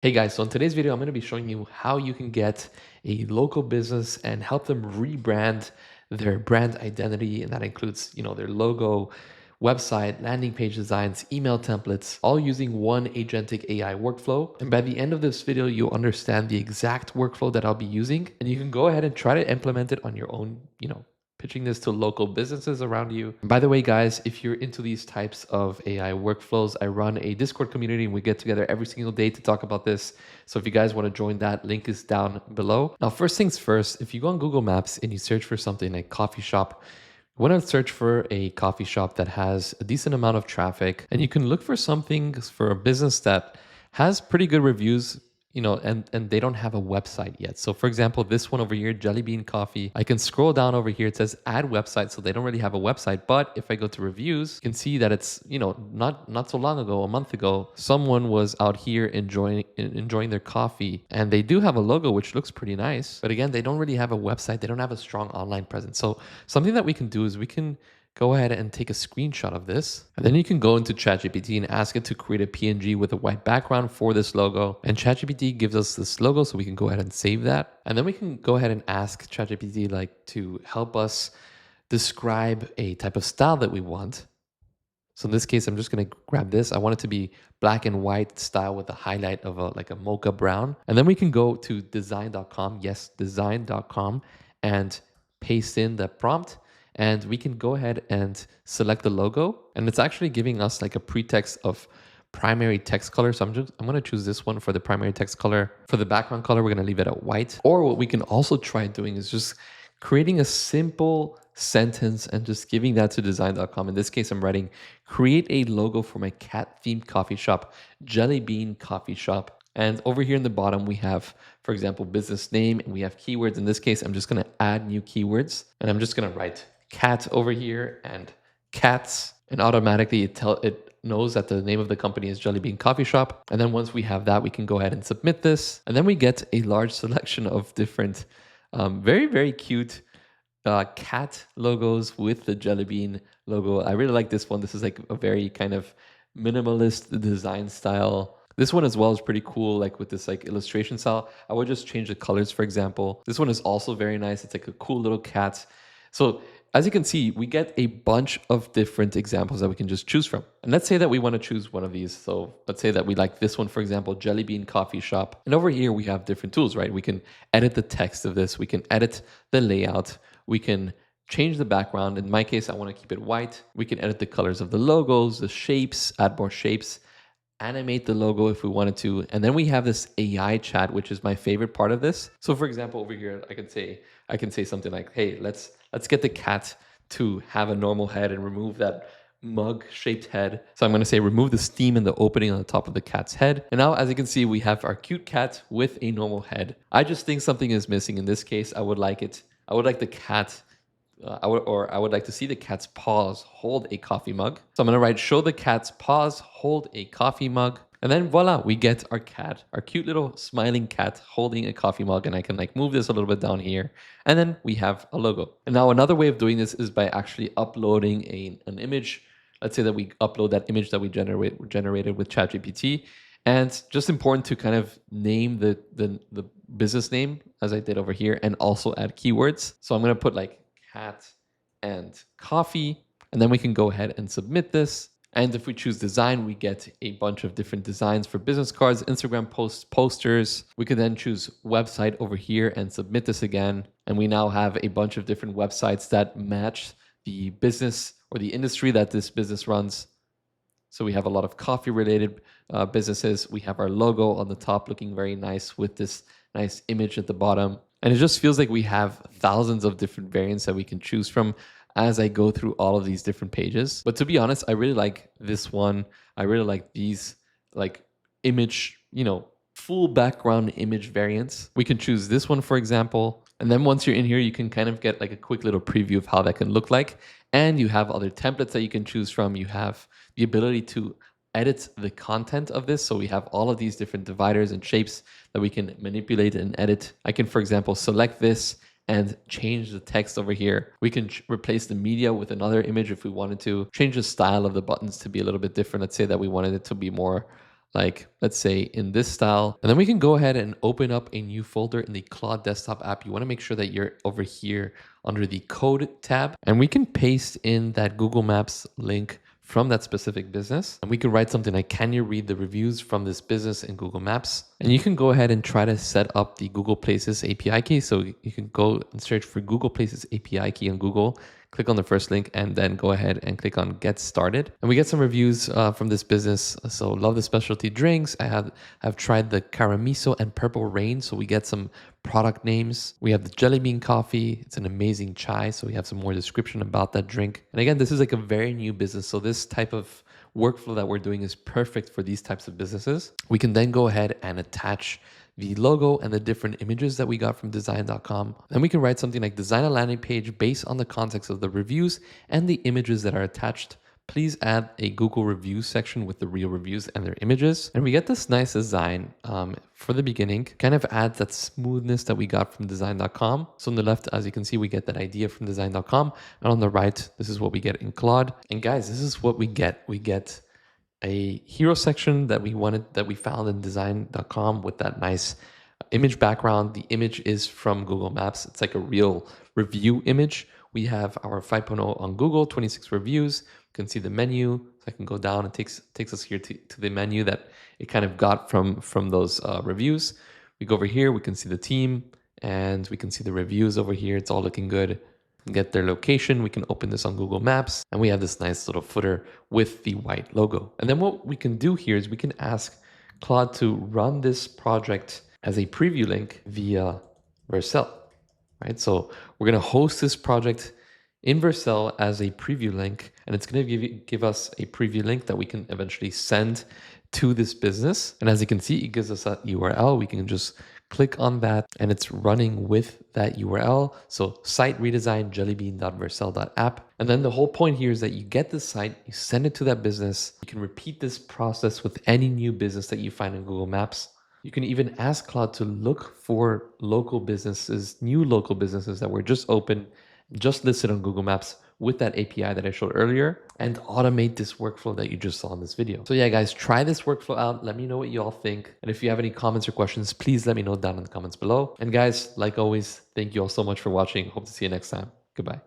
Hey guys, so in today's video, I'm going to be showing you how you can get a local business and help them rebrand their brand identity. And that includes, their logo, website, landing page designs, email templates, all using one agentic AI workflow. And by the end of this video, you'll understand the exact workflow that I'll be using. And you can go ahead and try to implement it on your own, pitching this to local businesses around you. And by the way, guys, if you're into these types of AI workflows, I run a Discord community and we get together every single day to talk about this. So if you guys want to join that, link is down below. Now, first things first, if you go on Google Maps and you search for something like coffee shop, you want to search for a coffee shop that has a decent amount of traffic, and you can look for something for a business that has pretty good reviews, and they don't have a website yet. So for example, this one over here, Jelly Bean Coffee, I can scroll down over here. It says add website. So they don't really have a website, but if I go to reviews, you can see that it's, not so long ago, a month ago, someone was out here enjoying their coffee, and they do have a logo, which looks pretty nice. But again, they don't really have a website. They don't have a strong online presence. So something that we can do is we can go ahead and take a screenshot of this. And then you can go into ChatGPT and ask it to create a PNG with a white background for this logo. And ChatGPT gives us this logo, so we can go ahead and save that. And then we can go ahead and ask ChatGPT to help us describe a type of style that we want. So in this case, I'm just going to grab this. I want it to be black and white style with a highlight of a mocha brown. And then we can go to design.com. Yes, design.com, and paste in the prompt. And we can go ahead and select the logo. And it's actually giving us like a pretext of primary text color. So I'm going to choose this one for the primary text color. For the background color, we're going to leave it at white. Or what we can also try doing is just creating a simple sentence and just giving that to design.com. In this case, I'm writing, create a logo for my cat themed coffee shop, Jelly Bean Coffee Shop. And over here in the bottom, we have, for example, business name, and we have keywords. In this case, I'm just going to add new keywords, and I'm just going to write cat over here and cats, and automatically it knows that the name of the company is Jelly Bean Coffee Shop. And then once we have that, we can go ahead and submit this. And then we get a large selection of different, very, very cute cat logos with the Jelly Bean logo. I really like this one. This is like a very kind of minimalist design style. This one as well is pretty cool, like with this like illustration style. I would just change the colors, for example. This one is also very nice. It's like a cool little cat. So as you can see, we get a bunch of different examples that we can just choose from. And let's say that we want to choose one of these. So let's say that we like this one, for example, Jelly Bean Coffee Shop. And over here, we have different tools, right? We can edit the text of this. We can edit the layout. We can change the background. In my case, I want to keep it white. We can edit the colors of the logos, the shapes, add more shapes, animate the logo if we wanted to. And then we have this AI chat, which is my favorite part of this. So for example, over here, I can say something like, hey, let's get the cat to have a normal head and remove that mug shaped head. So I'm going to say remove the steam in the opening on the top of the cat's head. And now, as you can see, we have our cute cat with a normal head. I just think something is missing in this case. I would like the cat, I would like to see the cat's paws hold a coffee mug. So I'm going to write, show the cat's paws hold a coffee mug. And then voila, we get our cat, our cute little smiling cat holding a coffee mug. And I can move this a little bit down here. And then we have a logo. And now another way of doing this is by actually uploading an image. Let's say that we upload that image that we generated with ChatGPT. And just important to kind of name the business name, as I did over here, and also add keywords. So I'm going to put like cat and coffee, and then we can go ahead and submit this. And if we choose design, we get a bunch of different designs for business cards, Instagram posts, posters. We can then choose website over here and submit this again. And we now have a bunch of different websites that match the business or the industry that this business runs. So we have a lot of coffee related businesses. We have our logo on the top looking very nice with this nice image at the bottom. And it just feels like we have thousands of different variants that we can choose from as I go through all of these different pages. But to be honest, I really like this one. I really like these image, full background image variants. We can choose this one, for example. And then once you're in here, you can kind of get like a quick little preview of how that can look like. And you have other templates that you can choose from. You have the ability to edit the content of this. So we have all of these different dividers and shapes that we can manipulate and edit. I can, for example, select this and change the text over here. We can replace the media with another image if we wanted to. Change the style of the buttons to be a little bit different. Let's say that we wanted it to be more like let's say in this style. And then we can go ahead and open up a new folder in the Claude desktop app. You want to make sure that you're over here under the code tab, and we can paste in that Google Maps link from that specific business. And we can write something like, can you read the reviews from this business in Google Maps? And you can go ahead and try to set up the Google Places API key. So you can go and search for Google Places API key on Google, click on the first link, and then go ahead and click on get started. And we get some reviews from this business. So love the specialty drinks. I've tried the Caramiso and Purple Rain. So we get some product names. We have the jelly bean coffee. It's an amazing chai. So we have some more description about that drink. And again, this is like a very new business. So this type of workflow that we're doing is perfect for these types of businesses. We can then go ahead and attach the logo and the different images that we got from design.com. Then we can write something like design a landing page based on the context of the reviews and the images that are attached. Please add a Google reviews section with the real reviews and their images. And we get this nice design for the beginning, kind of adds that smoothness that we got from design.com. So on the left, as you can see, we get that idea from design.com. And on the right, this is what we get in Claude. And guys, this is what we get. We get a hero section that we found in design.com with that nice image background. The image is from Google Maps. It's like a real review image. We have our 5.0 on Google, 26 reviews. You can see the menu. So I can go down and takes us here to the menu that it kind of got from those reviews. We go over here, we can see the team and we can see the reviews over here. It's all looking good. Get their location. We can open this on Google Maps and we have this nice little footer with the white logo. And then what we can do here is we can ask Claude to run this project as a preview link via Vercel, right? So we're going to host this project in Vercel as a preview link, and it's going to give us a preview link that we can eventually send to this business. And as you can see, it gives us that URL. We can just click on that and it's running with that URL. So site redesign jellybean.vercel.app. And then the whole point here is that you get the site, you send it to that business. You can repeat this process with any new business that you find in Google Maps. You can even ask Claude to look for local businesses, new local businesses that were just open, just listed on Google Maps with that API that I showed earlier, and automate this workflow that you just saw in this video. So yeah, guys, try this workflow out. Let me know what you all think. And if you have any comments or questions, please let me know down in the comments below. And guys, like always, thank you all so much for watching. Hope to see you next time. Goodbye.